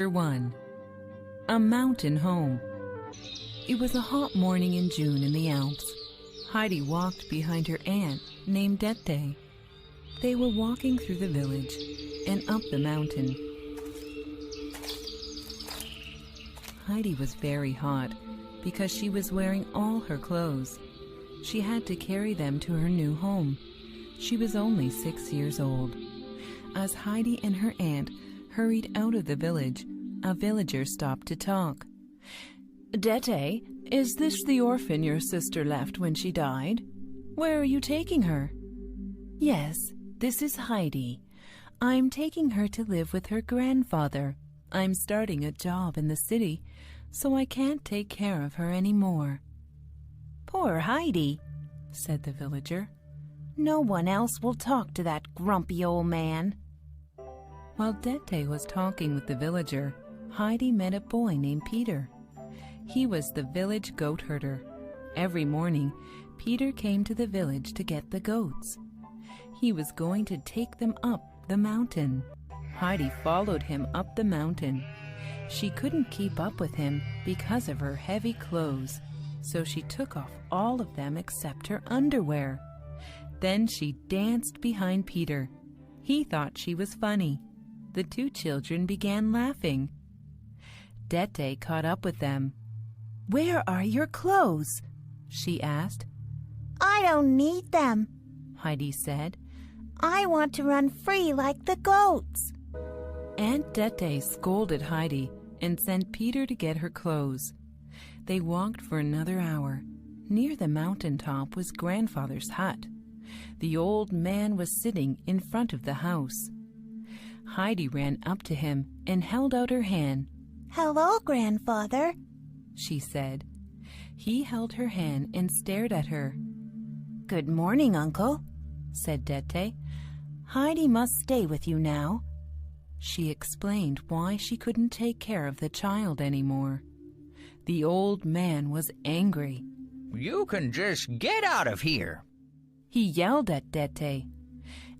1. A Mountain Home. It was a hot morning in June in the Alps. Heidi walked behind her aunt named Dete. They were walking through the village and up the mountain. Heidi was very hot because she was wearing all her clothes. She had to carry them to her new home. She was only 6 years old. As Heidi and her aunt hurried out of the village, a villager stopped to talk. "Dete, is this the orphan your sister left when she died? Where are you taking her?" "Yes, this is Heidi. I'm taking her to live with her grandfather. I'm starting a job in the city, so I can't take care of her anymore." "Poor Heidi," said the villager. "No one else will talk to that grumpy old man." While Dete was talking with the villager, Heidi met a boy named Peter. He was the village goat herder. Every morning, Peter came to the village to get the goats. He was going to take them up the mountain. Heidi followed him up the mountain. She couldn't keep up with him because of her heavy clothes, so she took off all of them except her underwear. Then she danced behind Peter. He thought she was funny. The two children began laughing. Dete caught up with them. "Where are your clothes?" she asked. "I don't need them," Heidi said. "I want to run free like the goats." Aunt Dete scolded Heidi and sent Peter to get her clothes. They walked for another hour. Near the mountain top was grandfather's hut. The old man was sitting in front of the house. Heidi ran up to him and held out her hand. "Hello, grandfather," she said. He held her hand and stared at her. "Good morning, uncle," said Dete. "Heidi must stay with you now." She explained why she couldn't take care of the child anymore. The old man was angry. "You can just get out of here," he yelled at Dete.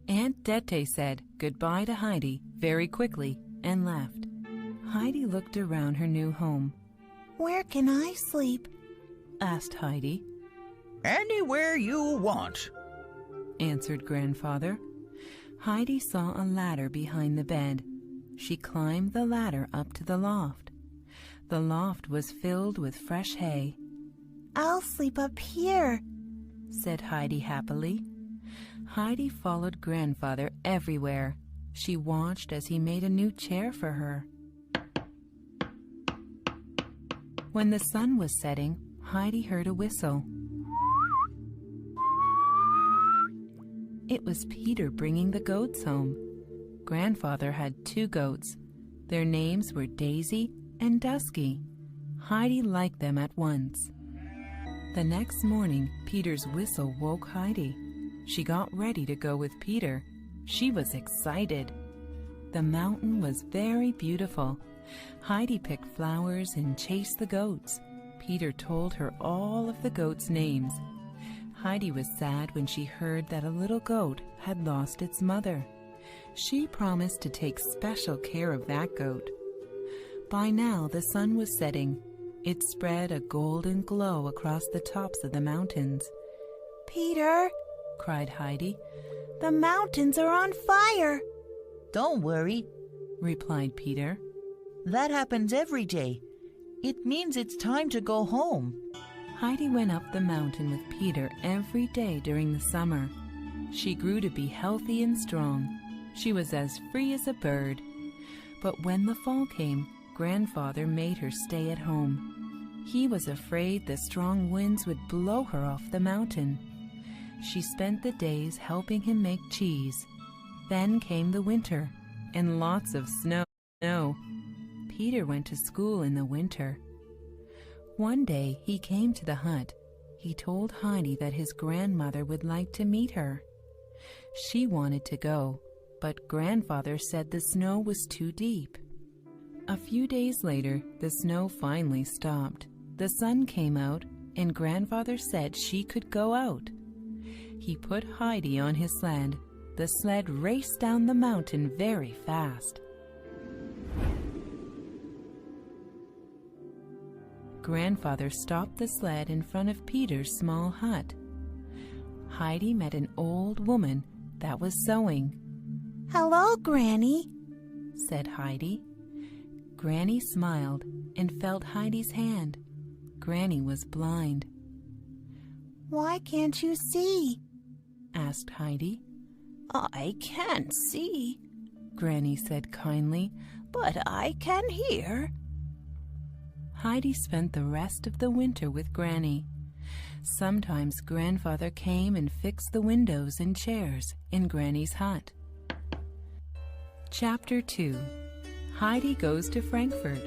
Aunt Dete said goodbye to Heidi very quickly and left. Heidi looked around her new home. "Where can I sleep?" asked Heidi. "Anywhere you want," answered grandfather. Heidi saw a ladder behind the bed. She climbed the ladder up to the loft. The loft was filled with fresh hay. "I'll sleep up here," said Heidi happily. Heidi followed grandfather everywhere. She watched as he made a new chair for her. When the sun was setting, Heidi heard a whistle. It was Peter bringing the goats home. Grandfather had 2 goats. Their names were Daisy and Dusky. Heidi liked them at once. The next morning, Peter's whistle woke Heidi. She got ready to go with Peter. She was excited. The mountain was very beautiful. Heidi picked flowers and chased the goats. Peter told her all of the goats' names. Heidi was sad when she heard that a little goat had lost its mother. She promised to take special care of that goat. By now the sun was setting. It spread a golden glow across the tops of the mountains. "Peter," cried Heidi, "the mountains are on fire." "Don't worry," replied Peter. "That happens every day. It means it's time to go home." Heidi went up the mountain with Peter every day during the summer. She grew to be healthy and strong. She was as free as a bird. But when the fall came, grandfather made her stay at home. He was afraid the strong winds would blow her off the mountain. She spent the days helping him make cheese. Then came the winter, and lots of snow. Peter went to school in the winter. One day he came to the hut. He told Heidi that his grandmother would like to meet her. She wanted to go, but grandfather said the snow was too deep. A few days later, the snow finally stopped. The sun came out, and grandfather said she could go out. He put Heidi on his sled. The sled raced down the mountain very fast. Grandfather stopped the sled in front of Peter's small hut. Heidi met an old woman that was sewing. "Hello, Granny," said Heidi. Granny smiled and felt Heidi's hand. Granny was blind. "Why can't you see?" asked Heidi. "I can't see," Granny said kindly, "but I can hear." Heidi spent the rest of the winter with Granny. Sometimes Grandfather came and fixed the windows and chairs in Granny's hut. Chapter 2. Heidi Goes to Frankfurt.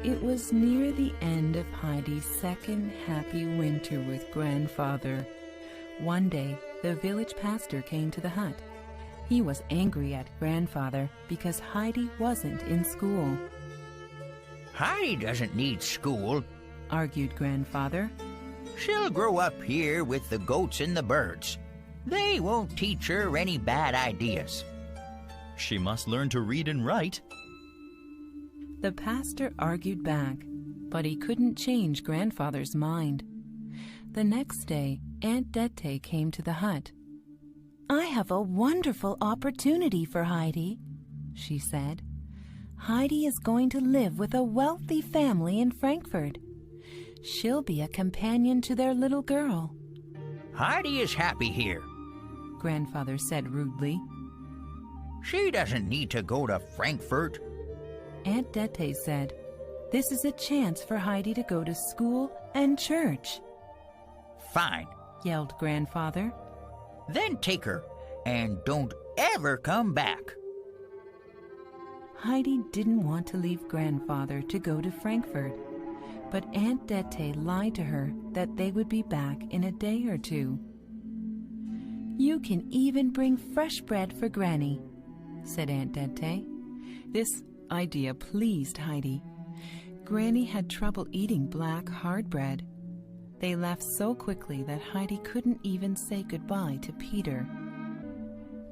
It was near the end of Heidi's second happy winter with Grandfather. One day, the village pastor came to the hut. He was angry at Grandfather because Heidi wasn't in school. Heidi doesn't need school, argued Grandfather. She'll grow up here with the goats and the birds. They won't teach her any bad ideas. She must learn to read and write. The pastor argued back, but he couldn't change Grandfather's mind. The next day, Aunt Dete came to the hut. "I have a wonderful opportunity for Heidi," she said. "Heidi is going to live with a wealthy family in Frankfurt. She'll be a companion to their little girl." Heidi is happy here. Grandfather said rudely. She doesn't need to go to Frankfurt. Aunt Dete said, "This is a chance for Heidi to go to school and church." Fine, yelled Grandfather. Then take her, and don't ever come back. Heidi didn't want to leave Grandfather to go to Frankfurt, but Aunt Dete lied to her that they would be back in a day or two. "You can even bring fresh bread for Granny," said Aunt Dete. This idea pleased Heidi. Granny had trouble eating black hard bread. They left so quickly that Heidi couldn't even say goodbye to Peter.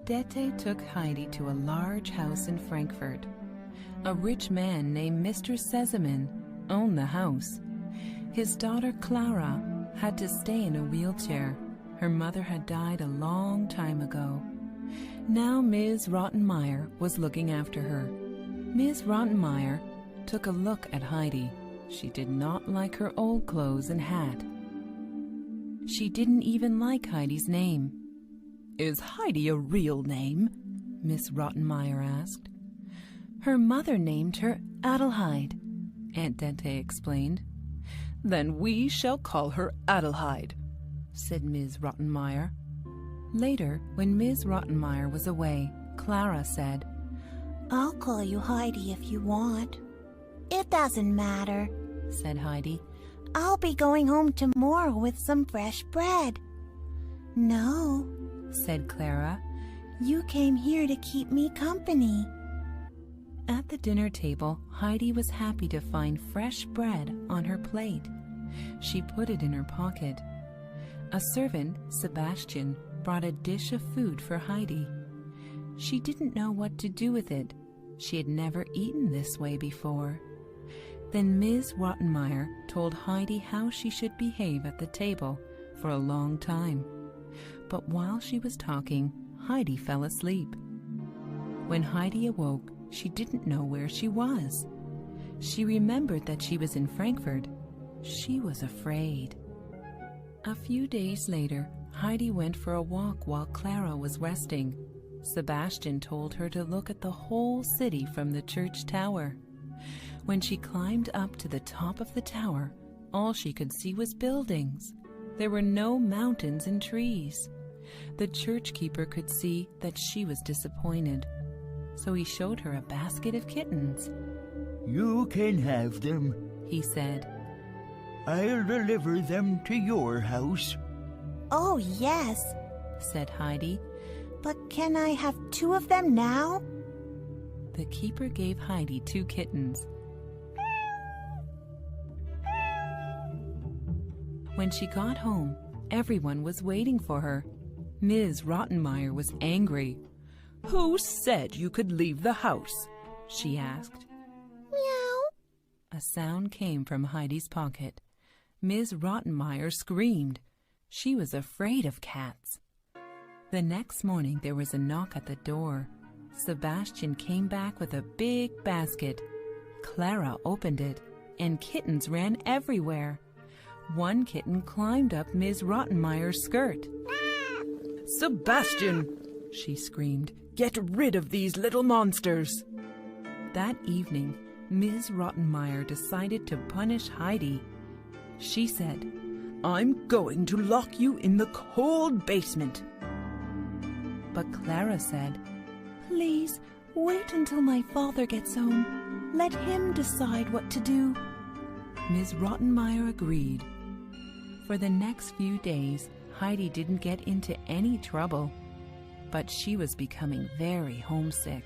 Dete took Heidi to a large house in Frankfurt. A rich man named Mr. Sesemann owned the house. His daughter Clara had to stay in a wheelchair. Her mother had died a long time ago. Now Ms. Rottenmeier was looking after her. Ms. Rottenmeier took a look at Heidi. She did not like her old clothes and hat. She didn't even like Heidi's name. "Is Heidi a real name?" Miss Rottenmeier asked. "Her mother named her Adelheid," Aunt Dete explained. "Then we shall call her Adelheid," said Ms. Rottenmeier. Later, when Ms. Rottenmeier was away, Clara said, "I'll call you Heidi if you want." "It doesn't matter," said Heidi. "I'll be going home tomorrow with some fresh bread." "No," said Clara. "You came here to keep me company." At the dinner table, Heidi was happy to find fresh bread on her plate. She put it in her pocket. A servant, Sebastian, brought a dish of food for Heidi. She didn't know what to do with it. She had never eaten this way before. Then Ms. Rottenmeier told Heidi how she should behave at the table for a long time. But while she was talking, Heidi fell asleep. When Heidi awoke, she didn't know where she was. She remembered that she was in Frankfurt. She was afraid. A few days later, Heidi went for a walk while Clara was resting. Sebastian told her to look at the whole city from the church tower. When she climbed up to the top of the tower, all she could see was buildings. There were no mountains and trees. The church keeper could see that she was disappointed, so he showed her a basket of kittens. "You can have them," he said. "I'll deliver them to your house." "Oh, yes," said Heidi. "But can I have 2 of them now?" The keeper gave Heidi 2 kittens. When she got home, everyone was waiting for her. Ms. Rottenmeier was angry. "Who said you could leave the house?" she asked. "Meow," A sound came from Heidi's pocket. Ms. Rottenmeier screamed. She was afraid of cats. The next morning there was a knock at the door. Sebastian came back with a big basket. Clara opened it, and kittens ran everywhere. One kitten climbed up Ms. Rottenmeier's skirt. "Sebastian!" she screamed. "Get rid of these little monsters!" That evening, Ms. Rottenmeier decided to punish Heidi. She said, "I'm going to lock you in the cold basement." but Clara said, Please, wait until my father gets home. Let him decide what to do. Ms. Rottenmeier agreed. For the next few days, Heidi didn't get into any trouble, but she was becoming very homesick.